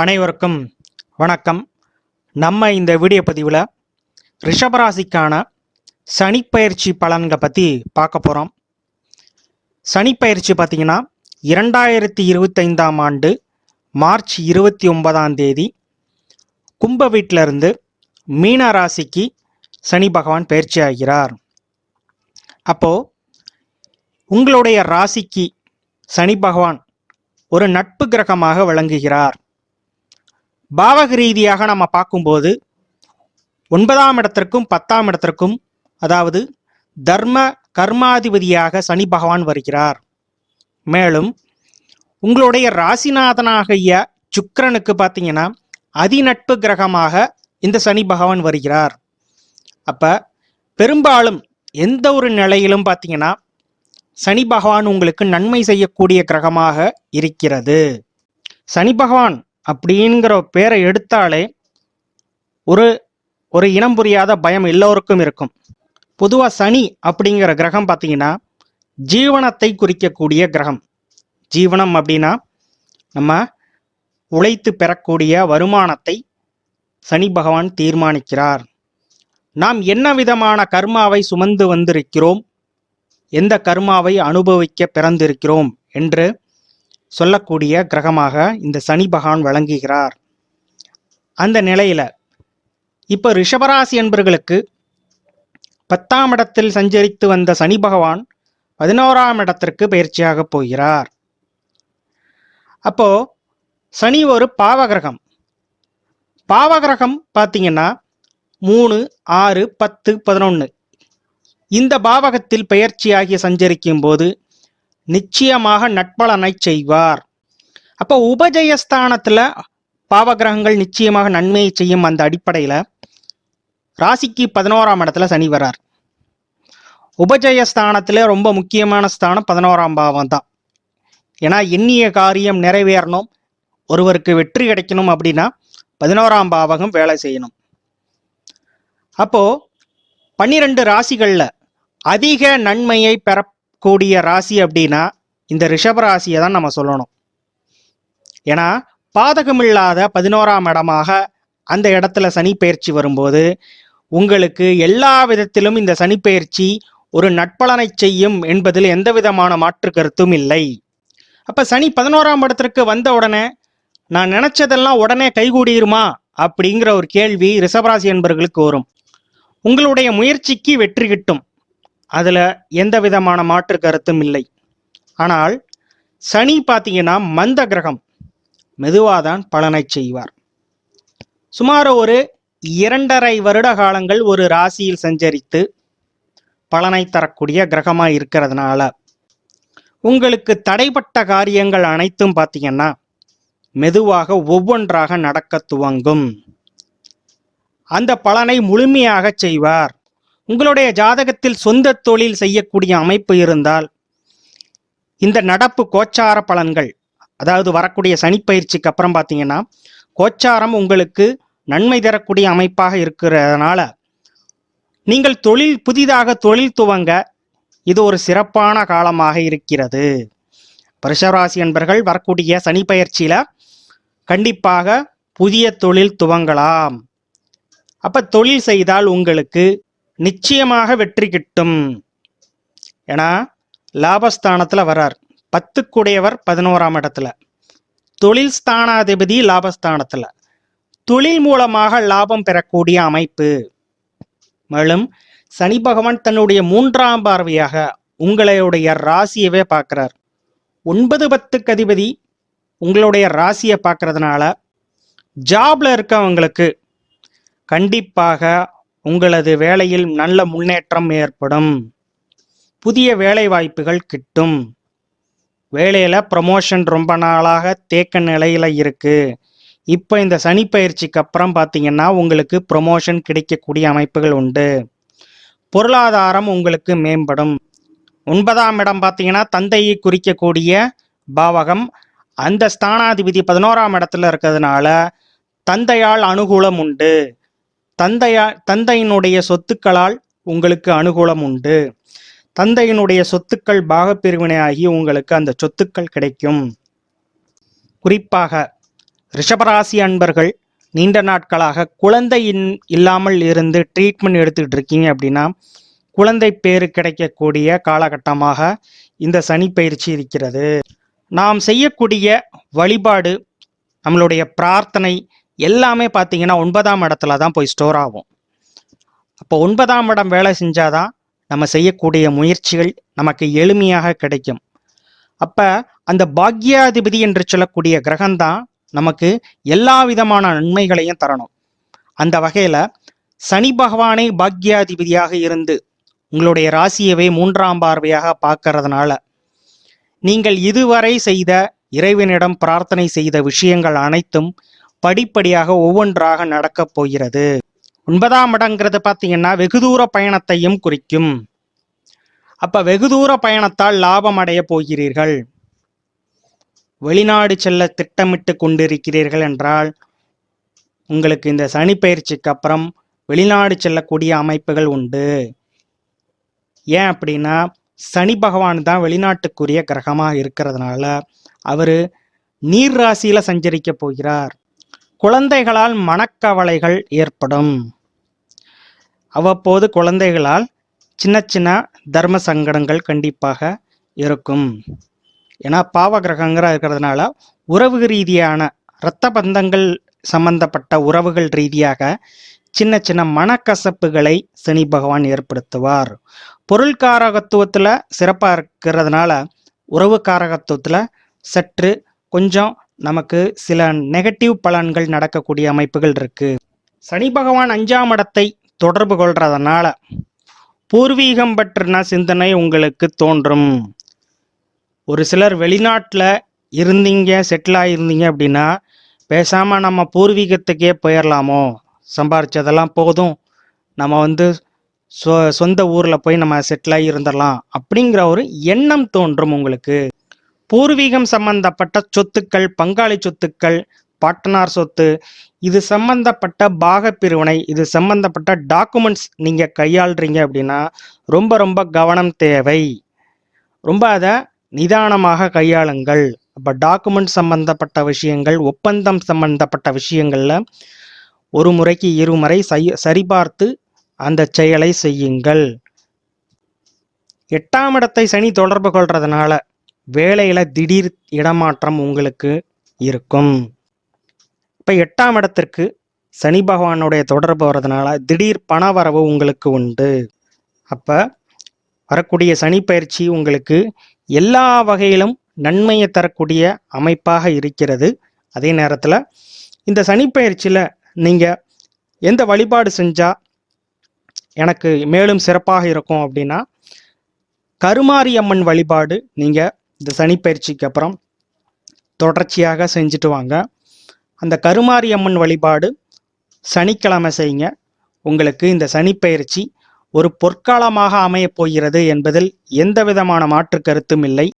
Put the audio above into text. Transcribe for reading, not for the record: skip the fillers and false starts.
அனைவருக்கும் வணக்கம். நம்ம இந்த வீடியோ பதிவில் ரிஷபராசிக்கான சனிப்பெயர்ச்சி பலன்களை பற்றி பார்க்க போகிறோம். சனிப்பெயர்ச்சி பார்த்திங்கன்னா 2025ஆம் ஆண்டு மார்ச் 29ஆம் தேதி கும்ப வீட்டிலிருந்து மீன ராசிக்கு சனி பகவான் பயிற்சி ஆகிறார். அப்போது உங்களுடைய ராசிக்கு சனி பகவான் ஒரு நட்பு கிரகமாக விளங்குகிறார். பாவக ரீதியாக நம்ம பார்க்கும்போது 9ஆம் இடத்திற்கும் 10ஆம் இடத்திற்கும், அதாவது தர்ம கர்மாதிபதியாக சனி பகவான் வருகிறார். மேலும் உங்களுடைய ராசிநாதனாகிய சுக்கிரனுக்கு பார்த்தீங்கன்னா அதிநட்பு கிரகமாக இந்த சனி பகவான் வருகிறார். அப்போ பெரும்பாலும் எந்த ஒரு நிலையிலும் பார்த்தீங்கன்னா சனி பகவான் உங்களுக்கு நன்மை செய்யக்கூடிய கிரகமாக இருக்கிறது. சனி பகவான் அப்படிங்கிற பேரை எடுத்தாலே ஒரு இனம் புரியாத பயம் எல்லோருக்கும் இருக்கும். பொதுவாக சனி அப்படிங்கிற கிரகம் பார்த்தீங்கன்னா ஜீவனத்தை குறிக்கக்கூடிய கிரகம். ஜீவனம் அப்படின்னா நம்ம உழைத்து பெறக்கூடிய வருமானத்தை சனி பகவான் தீர்மானிக்கிறார். நாம் என்ன விதமான கர்மாவை சுமந்து வந்திருக்கிறோம், எந்த கர்மாவை அனுபவிக்க பிறந்திருக்கிறோம் என்று சொல்லக்கூடிய கிரகமாக இந்த சனி பகவான் விளங்குகிறார். அந்த நிலையில் இப்போ ரிஷபராசி என்பர்களுக்கு 10ஆம் இடத்தில் சஞ்சரித்து வந்த சனி பகவான் 11ஆம் இடத்திற்கு பயிற்சியாக போகிறார். அப்போ சனி ஒரு பாவகிரகம். பாவகிரகம் பார்த்தீங்கன்னா 3, 6, 10, 11 இந்த பாவகத்தில் பெயர்ச்சியாகி சஞ்சரிக்கும் போது நிச்சயமாக நட்பலனை செய்வார். அப்போ உபஜயஸ்தானத்தில் பாவகிரகங்கள் நிச்சயமாக நன்மையை செய்யும். அந்த அடிப்படையில் ராசிக்கு 11ஆம் இடத்துல சனி வரார். உபஜயஸ்தானத்தில் ரொம்ப முக்கியமான ஸ்தானம் 11ஆம் பாவம் தான். ஏன்னா எண்ணிய காரியம் நிறைவேறணும், ஒருவருக்கு வெற்றி கிடைக்கணும் அப்படின்னா 11ஆம் பாவகம் வேலை செய்யணும். அப்போ 12 ராசிகளில் அதிக நன்மையை பெறக்கூடிய ராசி அப்படின்னா இந்த ரிஷபராசியை தான் நம்ம சொல்லணும். ஏன்னா பாதகமில்லாத 11ஆம் இடமாக அந்த இடத்துல சனி பெயர்ச்சி வரும்போது உங்களுக்கு எல்லா விதத்திலும் இந்த சனி பெயர்ச்சி ஒரு நட்பலனை செய்யும் என்பதில் எந்த விதமான மாற்று கருத்தும் இல்லை. அப்போ சனி 11ஆம் இடத்திற்கு வந்த உடனே நான் நினைச்சதெல்லாம் உடனே கைகூடிருமா அப்படிங்கிற ஒரு கேள்வி ரிஷபராசி என்பவர்களுக்கு வரும். உங்களுடைய முயற்சிக்கு வெற்றி கிட்டும், அதில் எந்த விதமான மாற்று கருத்தும் இல்லை. ஆனால் சனி பார்த்தீங்கன்னா மந்த கிரகம், மெதுவாதான் பலனை செய்வார். சுமார் ஒரு 2.5 வருட காலங்கள் ஒரு ராசியில் சஞ்சரித்து பலனை தரக்கூடிய கிரகமாக இருக்கிறதுனால உங்களுக்கு தடைப்பட்ட காரியங்கள் அனைத்தும் பார்த்தீங்கன்னா மெதுவாக ஒவ்வொன்றாக நடக்க துவங்கும். அந்த பலனை முழுமையாக செய்வார். உங்களுடைய ஜாதகத்தில் சொந்த தொழில் செய்யக்கூடிய அமைப்பு இருந்தால் இந்த நடப்பு கோச்சார பலன்கள், அதாவது வரக்கூடிய சனிப்பயிற்சிக்கு அப்புறம் பார்த்தீங்கன்னா கோச்சாரம் உங்களுக்கு நன்மை தரக்கூடிய அமைப்பாக இருக்கிறதுனால நீங்கள் புதிதாக தொழில் துவங்க இது ஒரு சிறப்பான காலமாக இருக்கிறது. ரிஷபராசி என்பர்கள் வரக்கூடிய சனிப்பயிற்சியில் கண்டிப்பாக புதிய தொழில் துவங்கலாம். அப்போ தொழில் செய்தால் உங்களுக்கு நிச்சயமாக வெற்றி கிட்டும். ஏன்னா லாபஸ்தானத்தில் வரார். 10க்குடையவர் 11ஆம் இடத்துல, தொழில் ஸ்தானாதிபதி லாபஸ்தானத்தில், தொழில் மூலமாக லாபம் பெறக்கூடிய அமைப்பு. மேலும் சனி பகவான் தன்னுடைய 3ஆம் பார்வையாக உங்களுடைய ராசியவே பார்க்கிறார். 9, 10க்கு அதிபதி உங்களுடைய ராசியை பார்க்கறதுனால ஜாப்ல இருக்கவங்களுக்கு கண்டிப்பாக உங்களது வேலையில் நல்ல முன்னேற்றம் ஏற்படும். புதிய வேலை வாய்ப்புகள் கிட்டும். வேலையில் ப்ரமோஷன் ரொம்ப நாளாக தேக்க நிலையில் இருக்குது. இப்போ இந்த சனி பயிற்சிக்கு அப்புறம் பார்த்தீங்கன்னா உங்களுக்கு ப்ரமோஷன் கிடைக்கக்கூடிய அமைப்புகள் உண்டு. பொருளாதாரம் உங்களுக்கு மேம்படும். 9ஆம் இடம் பார்த்தீங்கன்னா தந்தையை குறிக்கக்கூடிய பாவகம். அந்த ஸ்தானாதிபதி 11ஆம் இடத்துல இருக்கிறதுனால தந்தையால் அனுகூலம் உண்டு. தந்தையினுடைய சொத்துக்களால் உங்களுக்கு அனுகூலம் உண்டு. தந்தையினுடைய சொத்துக்கள் பாகப்பிரிவினையாகி உங்களுக்கு அந்த சொத்துக்கள் கிடைக்கும். குறிப்பாக ரிஷபராசி அன்பர்கள் நீண்ட நாட்களாக குழந்தை இல்லாமல் இருந்து ட்ரீட்மெண்ட் எடுத்துக்கிட்டு இருக்கீங்க அப்படின்னா குழந்தை பேறு கிடைக்கக்கூடிய காலகட்டமாக இந்த சனி பயிற்சி இருக்கிறது. நாம் செய்யக்கூடிய வழிபாடு, நம்மளுடைய பிரார்த்தனை எல்லாமே பார்த்தீங்கன்னா 9ஆம் இடத்துல தான் போய் ஸ்டோர் ஆகும். அப்போ 9ஆம் இடம் வேலை செஞ்சாதான் நம்ம செய்யக்கூடிய முயற்சிகள் நமக்கு எளிமையாக கிடைக்கும். அப்போ அந்த பாக்யாதிபதி என்று சொல்லக்கூடிய கிரகம்தான் நமக்கு எல்லா விதமான நன்மைகளையும் தரணும். அந்த வகையில் சனி பகவானை பாக்யாதிபதியாக இருந்து உங்களுடைய ராசியவே 3ஆம் பார்வையாக பார்க்கறதுனால நீங்கள் இதுவரை செய்த இறைவனிடம் பிரார்த்தனை செய்த விஷயங்கள் அனைத்தும் படிப்படியாக ஒவ்வொன்றாக நடக்கப் போகிறது. 9ஆம் இடங்கிறது பார்த்தீங்கன்னா வெகு தூர பயணத்தையும் குறிக்கும். அப்போ வெகு தூர பயணத்தால் லாபம் அடைய போகிறீர்கள். வெளிநாடு செல்ல திட்டமிட்டு கொண்டிருக்கிறீர்கள் என்றால் உங்களுக்கு இந்த சனி பயிற்சிக்கு அப்புறம் வெளிநாடு செல்லக்கூடிய அமைப்புகள் உண்டு. ஏன் அப்படின்னா சனி பகவான் தான் வெளிநாட்டுக்குரிய கிரகமாக இருக்கிறதுனால அவர் நீர் ராசியில் சஞ்சரிக்க போகிறார். குழந்தைகளால் மனக்கவலைகள் ஏற்படும். அவ்வப்போது குழந்தைகளால் சின்ன சின்ன தர்ம சங்கடங்கள் கண்டிப்பாக இருக்கும். ஏன்னா பாவ கிரகங்கிற இருக்கிறதுனால உறவு ரீதியான இரத்த பந்தங்கள் சம்பந்தப்பட்ட உறவுகள் ரீதியாக சின்ன சின்ன மனக்கசப்புகளை சனி பகவான் ஏற்படுத்துவார். பொருள் காரகத்துவத்தில் சிறப்பாக இருக்கிறதுனால உறவு காரகத்துவத்தில் சற்று கொஞ்சம் நமக்கு சில நெகட்டிவ் பலன்கள் நடக்கக்கூடிய அமைப்புகள் இருக்கு. சனி பகவான் 5ஆம் இடத்தை தொடர்பு கொள்றதுனால பூர்வீகம் பற்றின சிந்தனை உங்களுக்கு தோன்றும். ஒரு சிலர் வெளிநாட்டில் இருந்தீங்க, செட்டில் ஆகியிருந்தீங்க அப்படின்னா பேசாமல் நம்ம பூர்வீகத்துக்கே போயிடலாமோ, சம்பாரிச்சதெல்லாம் போதும், நம்ம சொந்த ஊரில் போய் நம்ம செட்டில் ஆகி இருந்துடலாம் அப்படிங்கிற ஒரு எண்ணம் தோன்றும் உங்களுக்கு. பூர்வீகம் சம்பந்தப்பட்ட சொத்துக்கள், பங்காளி சொத்துக்கள், பாட்டனார் சொத்து, இது சம்பந்தப்பட்ட பாகப்பிரிவினை, இது சம்பந்தப்பட்ட டாக்குமெண்ட்ஸ் நீங்கள் கையாளுறீங்க அப்படின்னா ரொம்ப ரொம்ப கவனம் தேவை. ரொம்ப அதை நிதானமாக கையாளுங்கள். அப்போ டாக்குமெண்ட் சம்பந்தப்பட்ட விஷயங்கள், ஒப்பந்தம் சம்பந்தப்பட்ட விஷயங்களில் ஒரு முறைக்கு இருமுறை சரிபார்த்து அந்த செயலை செய்யுங்கள். 8ஆம் இடத்தை சனி தொடர்பு கொள்றதுனால வேலையில் திடீர் இடமாற்றம் உங்களுக்கு இருக்கும். இப்போ 8ஆம் இடத்திற்கு சனி பகவானுடைய தொடர்பு வர்றதுனால திடீர் பண வரவு உங்களுக்கு உண்டு. அப்போ வரக்கூடிய சனி பயிற்சி உங்களுக்கு எல்லா வகையிலும் நன்மையை தரக்கூடிய அமைப்பாக இருக்கிறது. அதே நேரத்தில் இந்த சனி பயிற்சியில் நீங்கள் எந்த வழிபாடு செஞ்சால் எனக்கு மேலும் சிறப்பாக இருக்கும் அப்படின்னா கருமாரி அம்மன் வழிபாடு நீங்கள் இந்த சனி பயிற்சிக்கு அப்புறம் தொடர்ச்சியாக செஞ்சுட்டு வாங்க. அந்த கருமாரி அம்மன் வழிபாடு சனிக்கிழமை செய்யுங்க. உங்களுக்கு இந்த சனி பயிற்சி ஒரு பொற்காலமாக அமையப் போகிறது என்பதில் எந்த விதமான மாற்று கருத்தும் இல்லை.